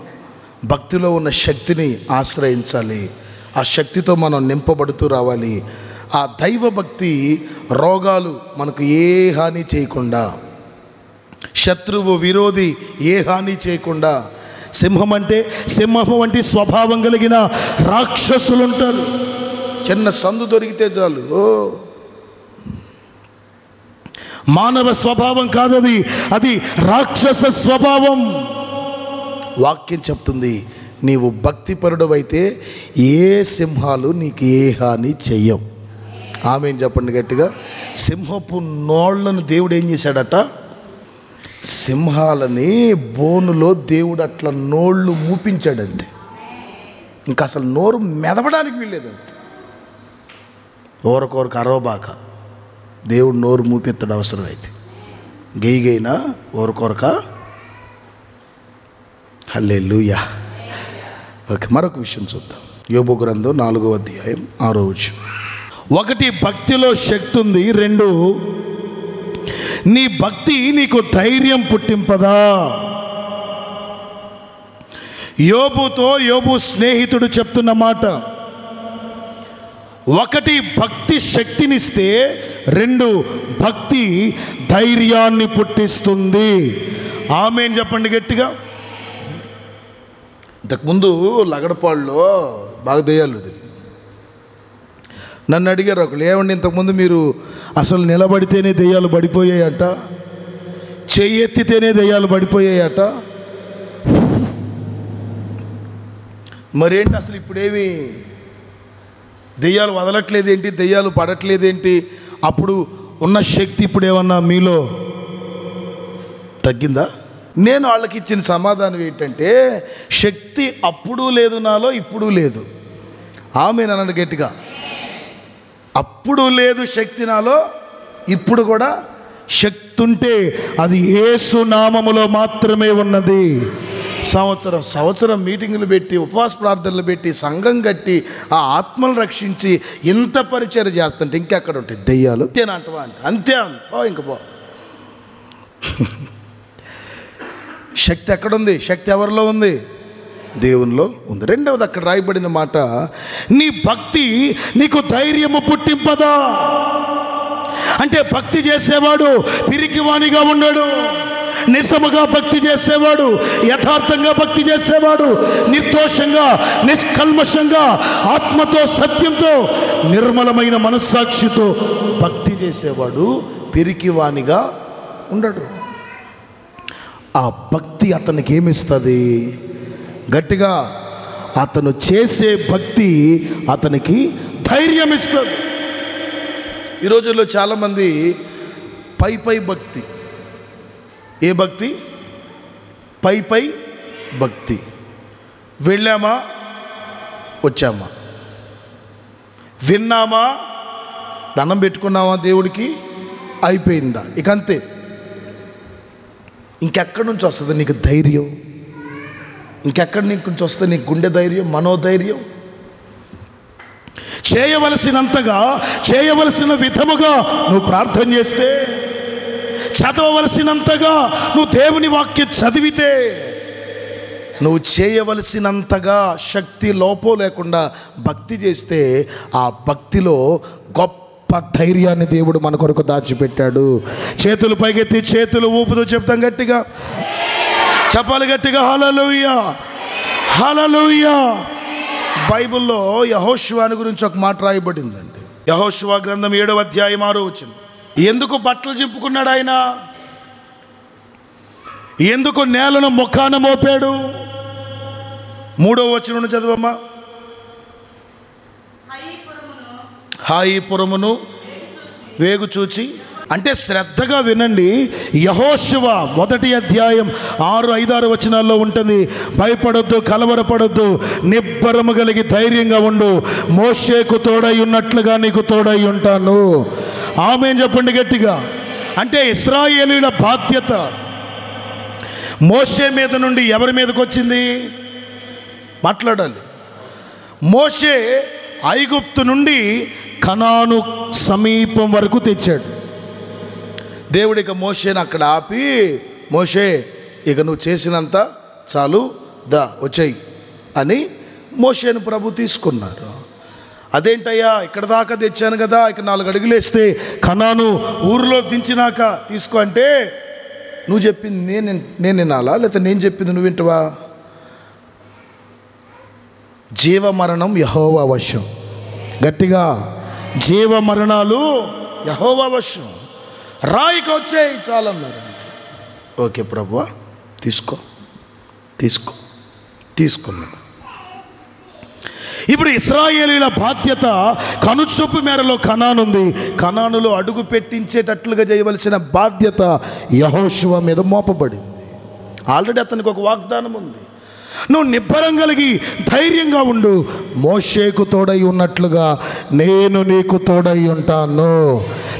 భక్తిలో ఉన్న శక్తిని ఆశ్రయించాలి. ఆ శక్తితో మనం నింపబడుతూ రావాలి. ఆ దైవ భక్తి రోగాలు మనకు ఏ హాని చేయకుండా, శత్రువు విరోధి ఏ హాని చేయకుండా. సింహం వంటి స్వభావం కలిగిన రాక్షసులు ఉంటారు. చిన్న సందు దొరికితే చాలు, మానవ స్వభావం కాదది, అది రాక్షస స్వభావం. వాక్యం చెప్తుంది, నీవు భక్తిపరుడవైతే ఏ సింహాలు నీకు ఏ హాని చెయ్యవు. ఆమేన్ చెప్పండి గట్టిగా. సింహపు నోళ్లను దేవుడు ఏం చేశాడట? సింహాలని బోనులో దేవుడు అట్లా నోళ్ళు మూపించాడంతే. ఇంకా అసలు నోరు మెదపడానికి వీల్లేదంతే. ఓరకొరకు అరవబాక, దేవుడు నోరు మూపెత్తడు అవసరమైతే. గెయిగైనా ఓరకొరక. హల్లెలూయా. ఓకే, మరొక విషయం చూద్దాం. యోబు గ్రంథం 4వ అధ్యాయం 6వ వచనం. 1 భక్తిలో శక్తి ఉంది. 2 నీ భక్తి నీకు ధైర్యం పుట్టింపదా. యోబుతో యోబు స్నేహితుడు చెప్తున్న మాట. 1 భక్తి శక్తినిస్తే, 2 భక్తి ధైర్యాన్ని పుట్టిస్తుంది. ఆమేన్ చెప్పండి గట్టిగా. ఇంతకుముందు లగడపాడులో బాగా దెయ్యాలు వదిలి నన్ను అడిగారు ఒకళ్ళు, ఏమండి ఇంతకుముందు మీరు అసలు నిలబడితేనే దెయ్యాలు పడిపోయాయట, చెయ్యెత్తితేనే దెయ్యాలు పడిపోయాయట, మరేంటి అసలు ఇప్పుడేమి దెయ్యాలు వదలట్లేదేంటి, దెయ్యాలు పడట్లేదేంటి, అప్పుడు ఉన్న శక్తి ఇప్పుడు ఏమన్నా మీలో తగ్గిందా? నేను వాళ్ళకి ఇచ్చిన సమాధానం ఏంటంటే, శక్తి అప్పుడు లేదు నాలో, ఇప్పుడు లేదు. ఆమేన్ అనండి గట్టిగా. అప్పుడు లేదు శక్తి నాలో, ఇప్పుడు కూడా శక్తి ఉంటే అది యేసు నామములో మాత్రమే ఉన్నది. సంవత్సరం మీటింగులు పెట్టి, ఉపవాస ప్రార్థనలు పెట్టి, సంఘం కట్టి, ఆ ఆత్మలు రక్షించి ఇంత పరిచయం చేస్తుంటే ఇంకెక్కడ ఉంటాయి దెయ్యాలు? తేనంటవా అంటే అంతే పో, ఇంక పో. శక్తి ఎక్కడుంది? శక్తి ఎవరిలో ఉంది? దేవునిలో ఉంది. 2వది అక్కడ రాయబడిన మాట, నీ భక్తి నీకు ధైర్యము పుట్టింపదా. అంటే భక్తి చేసేవాడు పిరికివానిగా ఉన్నాడు. నిజముగా భక్తి చేసేవాడు, యథార్థంగా భక్తి చేసేవాడు, నిర్దోషంగా నిష్కల్మషంగా ఆత్మతో సత్యంతో నిర్మలమైన మనస్సాక్షితో భక్తి చేసేవాడు పిరికివానిగా ఉండడు. ఆ భక్తి అతనికి ఏమిస్తుంది? గట్టిగా అతను చేసే భక్తి అతనికి ధైర్యం ఇస్తుంది. ఈ రోజుల్లో చాలామంది పై భక్తి. ఏ భక్తి? పై భక్తి. వెళ్ళామా, వచ్చామా, విన్నామా, దండం పెట్టుకున్నామా దేవుడికి, అయిపోయిందా, ఇక అంతే. ఇంకెక్కడి నుంచి వస్తుంది నీకు ధైర్యం? ఇంకెక్కడి నుంచి వస్తుంది నీకు గుండె ధైర్యం, మనోధైర్యం? చేయవలసినంతగా, చేయవలసిన విధముగా నువ్వు ప్రార్థన చేస్తే, చదవవలసినంతగా నువ్వు దేవుని వాక్యం చదివితే, నువ్వు చేయవలసినంతగా శక్తి లోపం లేకుండా భక్తి చేస్తే, ఆ భక్తిలో గొప్ప ధైర్యాన్ని దేవుడు మన కొరకు దాచిపెట్టాడు. చేతులు పైకెత్తి చేతులు ఊపుతూ చెప్తాం గట్టిగా, చెప్పాలి గట్టిగా, హల్లెలూయా, హల్లెలూయా. బైబిల్లో యెహోషువను గురించి ఒక మాట రాయబడిందండి. యెహోషువ గ్రంథం 7వ అధ్యాయం 6వ వచనం. ఎందుకు బట్టలు చింపుకున్నాడు ఆయన? ఎందుకు నేలను ముఖాన మోపాడు? 3వ వచనం చదవమ్మా. హాయిపురమును వేగు చూచి, అంటే శ్రద్ధగా వినండి. యెహోషువ 1వ అధ్యాయం 6, 5, 6 వచనాల్లో ఉంటుంది. భయపడొద్దు, కలవరపడొద్దు, నిబ్బరము కలిగి ధైర్యంగా ఉండు, మోషేకు తోడై ఉన్నట్లుగా నీకు తోడై ఉంటాను. ఆమేన్ చెప్పండి గట్టిగా. అంటే ఇశ్రాయేలీయుల బాధ్యత మోషే మీద నుండి ఎవరి మీదకి వచ్చింది? మాట్లాడాలి. మోషే ఐగుప్తు నుండి కనాను సమీపం వరకు తెచ్చాడు. దేవుడు ఇక మోషేని అక్కడ ఆపి, మోషే ఇక నువ్వు చేసినంత చాలు, దా వచ్చేయి అని మోషేను ప్రభు తీసుకున్నారు. అదేంటయ్యా, ఇక్కడ దాకా తెచ్చాను కదా, ఇక 4 అడుగులు వేస్తే కనాను ఊరిలో దించినాక తీసుకో అంటే, నువ్వు చెప్పింది నేను వినాలా, లేకపోతే నేను చెప్పింది నువ్వు వింటవా? జీవమరణం యెహోవా వశం. గట్టిగా, జీవమరణాలు యెహోవా వశం. రాయికి వచ్చేయి చాలన్నారు. ఓకే ప్రభువా, తీసుకో తీసుకో తీసుకున్నాడు. ఇప్పుడు ఇశ్రాయేలీయుల బాధ్యత కనుచూపు మేరలో కనానుంది. కనానులో అడుగు పెట్టించేటట్లుగా చేయవలసిన బాధ్యత యెహోషువ మీద మోపబడింది. ఆల్రెడీ అతనికి ఒక వాగ్దానం ఉంది. నువ్వు నిబ్బరం కలిగి ధైర్యంగా ఉండు, మోషేకు తోడై ఉన్నట్లుగా నేను నీకు తోడై ఉంటాను.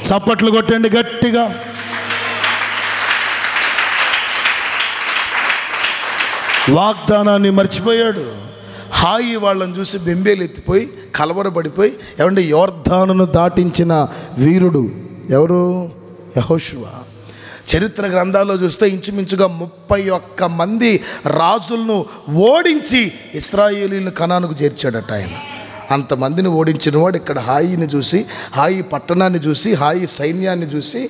చప్పట్లు కొట్టండి గట్టిగా. వాగ్దానాన్ని మర్చిపోయాడు. హాయి వాళ్ళని చూసి బెంబేలు ఎత్తిపోయి కలవరపడిపోయి, ఏమంటే యోర్దానును దాటించిన వీరుడు ఎవరు? యెహోషువ. చరిత్ర గ్రంథాల్లో చూస్తే ఇంచుమించుగా 31 మంది రాజులను ఓడించి ఇశ్రాయేలీయులను కనానుకు చేర్చాడట ఆయన. అంతమందిని ఓడించిన వాడు ఇక్కడ హాయిని చూసి, హాయి పట్టణాన్ని చూసి, హాయి సైన్యాన్ని చూసి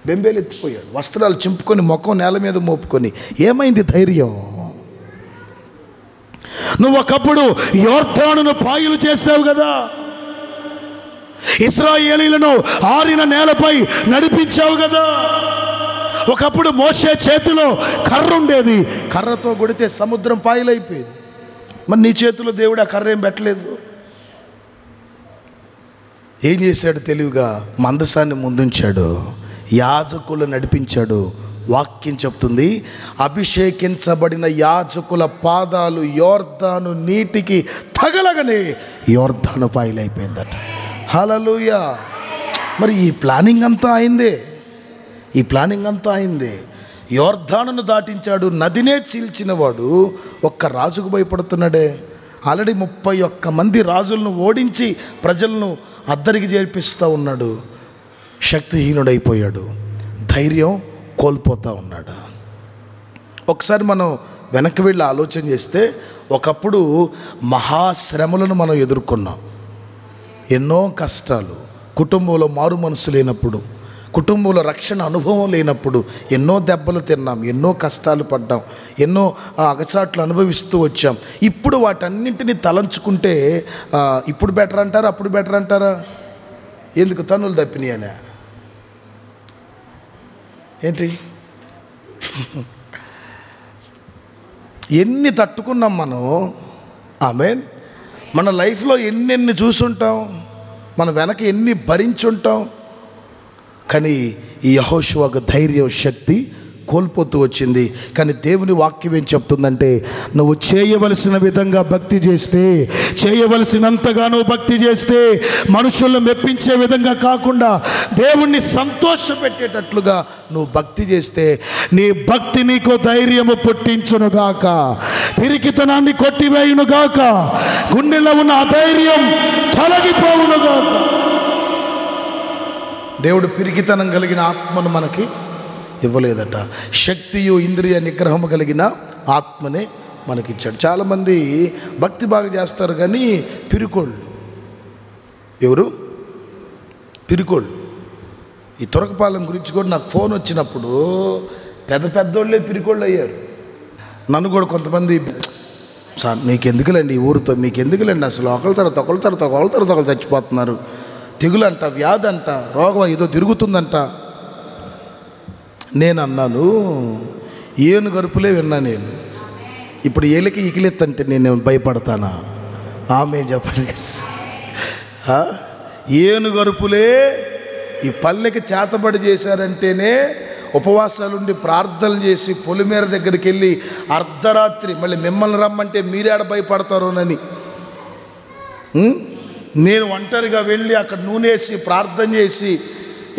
బెంబేలు ఎత్తిపోయాడు. వస్త్రాలు చింపుకొని ముఖం నేల మీద మోపుకొని. ఏమైంది ధైర్యం? నువ్వు ఒకప్పుడు యోర్దానును పాయలు చేసావు కదా, ఇశ్రాయేలీయులను ఆరిన నేలపై నడిపించావు కదా. ఒకప్పుడు మోషే చేతిలో కర్ర ఉండేది, కర్రతో కొడితే సముద్రం పాయలైపోయింది. మరి నీ చేతిలో దేవుడు ఆ కర్ర ఏం పెట్టలేదు. ఏం చేశాడు తెలివిగా? మందసాన్ని ముందుంచాడు, యాజకులు నడిపించాడు. వాక్యం చెప్తుంది, అభిషేకించబడిన యాజకుల పాదాలు యోర్దాను నీటికి తగలగానే యోర్దాను పాయలైపోయిందట. హల్లెలూయా. మరి ఈ ప్లానింగ్ అంతా అయిందే, ఈ ప్లానింగ్ అంతా అయిందే. యోర్దానును దాటించాడు, నదినే చీల్చినవాడు ఒక్క రాజుకు భయపడుతున్నాడే. ఆల్రెడీ 31 మంది రాజులను ఓడించి ప్రజలను అద్దరికి చేర్పిస్తూ ఉన్నాడు. శక్తిహీనుడైపోయాడు, ధైర్యం కోల్పోతూ ఉన్నాడు. ఒకసారి మనం వెనక్కి వెళ్ళి ఆలోచన చేస్తే, ఒకప్పుడు మహాశ్రమలను మనం ఎదుర్కొన్నాం. ఎన్నో కష్టాలు, కుటుంబంలో మారు మనసు లేనప్పుడు, కుటుంబంలో రక్షణ అనుభవం లేనప్పుడు ఎన్నో దెబ్బలు తిన్నాం, ఎన్నో కష్టాలు పడ్డాం, ఎన్నో అగచాట్లు అనుభవిస్తూ వచ్చాం. ఇప్పుడు వాటన్నింటినీ తలంచుకుంటే ఇప్పుడు బెటర్ అంటారా, అప్పుడు బెటర్ అంటారా? ఎందుకు తన్నులు తప్పినాయనే ఏంటి? ఎన్ని తట్టుకున్నాం మనం, ఆమేన్. మన లైఫ్లో ఎన్నెన్ని చూసుంటాం, మన వెనక ఎన్ని భరించుంటాం. కానీ ఈ యెహోషువకు ధైర్యం, శక్తి కోల్పోతూ వచ్చింది. కానీ దేవుని వాక్యం ఏం చెప్తుందంటే, నువ్వు చేయవలసిన విధంగా భక్తి చేస్తే, చేయవలసినంతగా నువ్వు భక్తి చేస్తే, మనుషులను మెప్పించే విధంగా కాకుండా దేవుణ్ణి సంతోషపెట్టేటట్లుగా నువ్వు భక్తి చేస్తే, నీ భక్తి నీకు ధైర్యము పుట్టించునుగాక, పిరికితనాన్ని కొట్టివేయునుగాక, గుండెలో ఉన్న అధైర్యం తొలగిపోవునుగాక. దేవుడు పిరికితనం కలిగిన ఆత్మను మనకి ఇవ్వలేదట, శక్తియు ఇంద్రియ నిగ్రహము కలిగిన ఆత్మనే మనకిచ్చాడు. చాలామంది భక్తి బాగా చేస్తారు కానీ పిరికోళ్ళు. ఎవరు? పిరికోళ్ళు. ఈ తురకపాలెం గురించి కూడా నాకు ఫోన్ వచ్చినప్పుడు పెద్దోళ్ళే పిరికోళ్ళు అయ్యారు. నన్ను కూడా కొంతమంది, సార్ మీకెందుకులేండి ఈ ఊరితో, మీకెందుకులేండి అసలు, ఒకళ్ళ తర్వాత చచ్చిపోతున్నారు, తెగులంట, వ్యాధి అంట, రోగం ఏదో తిరుగుతుందంట. నేను అన్నాను, ఏను గరుపులే విన్నా నేను. ఇప్పుడు ఏలికి ఇకిలెత్తంటే నేను భయపడతానా? ఆమె చెప్పండి. ఏను గరుపులే ఈ పల్లెకి చేతబడి చేశారంటేనే ఉపవాసాలుండి ప్రార్థనలు చేసి పొలిమేర దగ్గరికి వెళ్ళి అర్ధరాత్రి మళ్ళీ మిమ్మల్ని రమ్మంటే మీరేడ భయపడతారోనని నేను ఒంటరిగా వెళ్ళి అక్కడ నూనె వేసి ప్రార్థన చేసి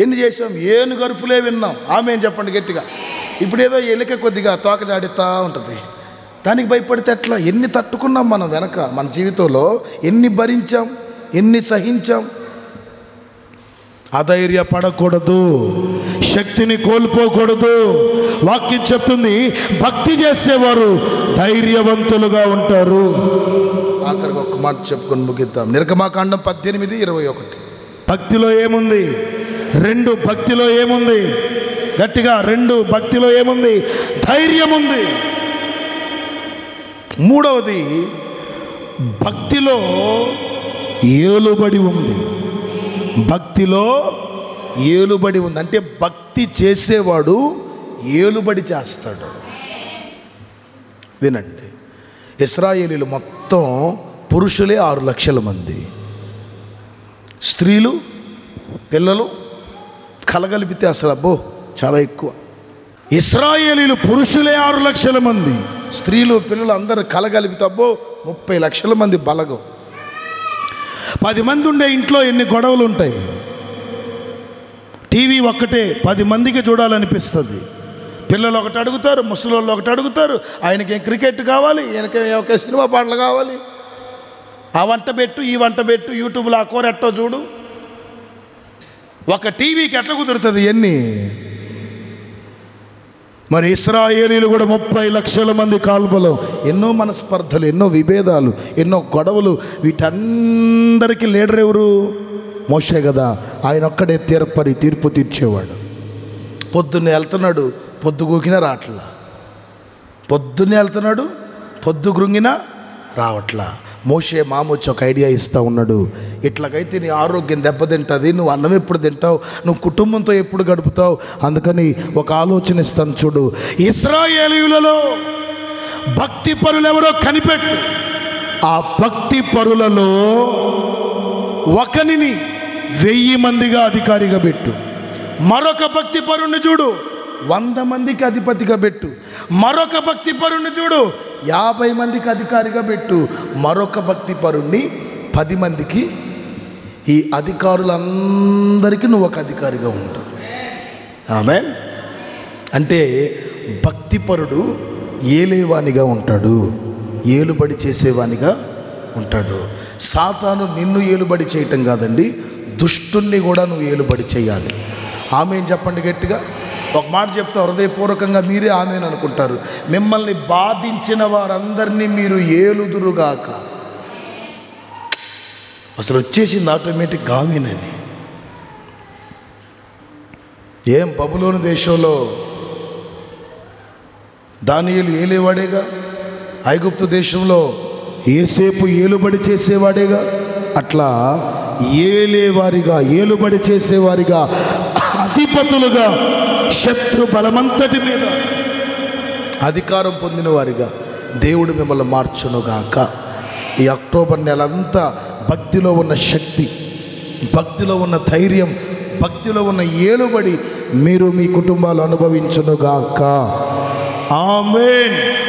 ఎన్ని చేసాం? ఏను గరుపులే విన్నాం. ఆమె చెప్పండి గట్టిగా. ఇప్పుడు ఏదో ఎలిక కొద్దిగా తోక జాడిస్తూ ఉంటుంది, దానికి భయపడితే ఎట్లా? ఎన్ని తట్టుకున్నాం మనం వెనక, మన జీవితంలో ఎన్ని భరించాం, ఎన్ని సహించాం. అధైర్యపడకూడదు, శక్తిని కోల్పోకూడదు. వాక్యం చెప్తుంది, భక్తి చేసేవారు ధైర్యవంతులుగా ఉంటారు. ఆఖరికి ఒక్క మాట చెప్పుకొని ముగిద్దాం. నిర్గమాకాండం 18:21. భక్తిలో ఏముంది? 2 భక్తిలో ఏముంది? గట్టిగా 2 భక్తిలో ఏముంది? ధైర్యం ఉంది. 3వది భక్తిలో ఏలుబడి ఉంది. భక్తిలో ఏలుబడి ఉంది అంటే భక్తి చేసేవాడు ఏలుబడి చేస్తాడు. వినండి, ఇశ్రాయేలీలు మొత్తం పురుషులే 6 లక్షల మంది, స్త్రీలు పిల్లలు కలగలిపితే అసలు అబ్బో చాలా ఎక్కువ. ఇశ్రాయేలీలు పురుషులే 6 లక్షల మంది, స్త్రీలు పిల్లలు అందరూ కలగలిపితే అబ్బో 30 లక్షల మంది బలగం. 10 మంది ఉండే ఇంట్లో ఎన్ని గొడవలు ఉంటాయి. టీవీ ఒక్కటే 10 మందికి చూడాలనిపిస్తుంది. పిల్లలు ఒకటి అడుగుతారు, ముసలోళ్ళు ఒకటి అడుగుతారు, ఆయనకేం క్రికెట్ కావాలి, ఈయనకే ఒక సినిమా పాటలు కావాలి, ఆ వంట పెట్టు ఈ వంట పెట్టు, యూట్యూబ్లో ఆ కూర ఎట్టో చూడు. ఒక టీవీకి ఎట్లా కుదురుతుంది ఎన్ని? మరి ఇశ్రాయేలీలు కూడా 30 లక్షల మంది కాల్బలం, ఎన్నో మనస్పర్ధలు, ఎన్నో విభేదాలు, ఎన్నో గొడవలు. వీటందరికీ లీడర్ ఎవరు? మోషే కదా. ఆయన ఒక్కడే తీర్పు తీర్చేవాడు. పొద్దున్నే వెళ్తున్నాడు, పొద్దు గూకినా రావట్లా. పొద్దున్నే వెళ్తున్నాడు, పొద్దు గృంగినా రావట్లా. మోషే మామొచ్చి ఒక ఐడియా ఇస్తూ ఉన్నాడు, ఇట్లాగైతే నీ ఆరోగ్యం దెబ్బతింటుంది, నువ్వు అన్నం ఎప్పుడు తింటావు, నువ్వు కుటుంబంతో ఎప్పుడు గడుపుతావు, అందుకని ఒక ఆలోచన ఇస్తాను చూడు. ఇశ్రాయేలీయులలో భక్తి పరులు ఎవరో కనిపెట్టు. ఆ భక్తి పరులలో ఒకనిని 1000 మందిగా అధికారిగా పెట్టు. మరొక భక్తి పరుణ్ణి చూడు, 100 మందికి అధిపతిగా పెట్టు. మరొక భక్తి పరుణ్ణి చూడు, 50 మందికి అధికారిగా పెట్టు. మరొక భక్తి పరుణ్ణి 10 మందికి. ఈ అధికారులందరికీ నువ్వు ఒక అధికారిగా ఉండు. ఆమేన్. అంటే భక్తిపరుడు ఏలేవానిగా ఉంటాడు, ఏలుబడి చేసేవానిగా ఉంటాడు. సాతాను నిన్ను ఏలుబడి చేయటం కాదండి, దుష్టుణ్ణి కూడా నువ్వు ఏలుబడి చేయాలి. ఆమేన్ చెప్పండి గట్టిగా. ఒక మాట చెప్తా, హృదయపూర్వకంగా మీరే ఆమేన్ అనుకుంటారు. మిమ్మల్ని బాధించిన వారందరినీ మీరు ఏలుదురుగాక. అసలు వచ్చేసింది ఆటోమేటిక్ ఆమేనని. ఏం బబులోను దేశంలో దానియేలు ఏలేవాడేగా, ఐగుప్తు దేశంలో యోసేపు ఏలుబడి చేసేవాడేగా. అట్లా ఏలేవారిగా, ఏలుబడి చేసేవారిగా, అధిపతులుగా, శత్రు బలమంతటి మీద అధికారం పొందిన వారిగా దేవుడు మిమ్మల్ని మార్చునుగాక. ఈ అక్టోబర్ నెలంతా భక్తిలో ఉన్న శక్తి, భక్తిలో ఉన్న ధైర్యం, భక్తిలో ఉన్న ఏలుబడి మీరు మీ కుటుంబాలు అనుభవించునుగాక. ఆమేన్.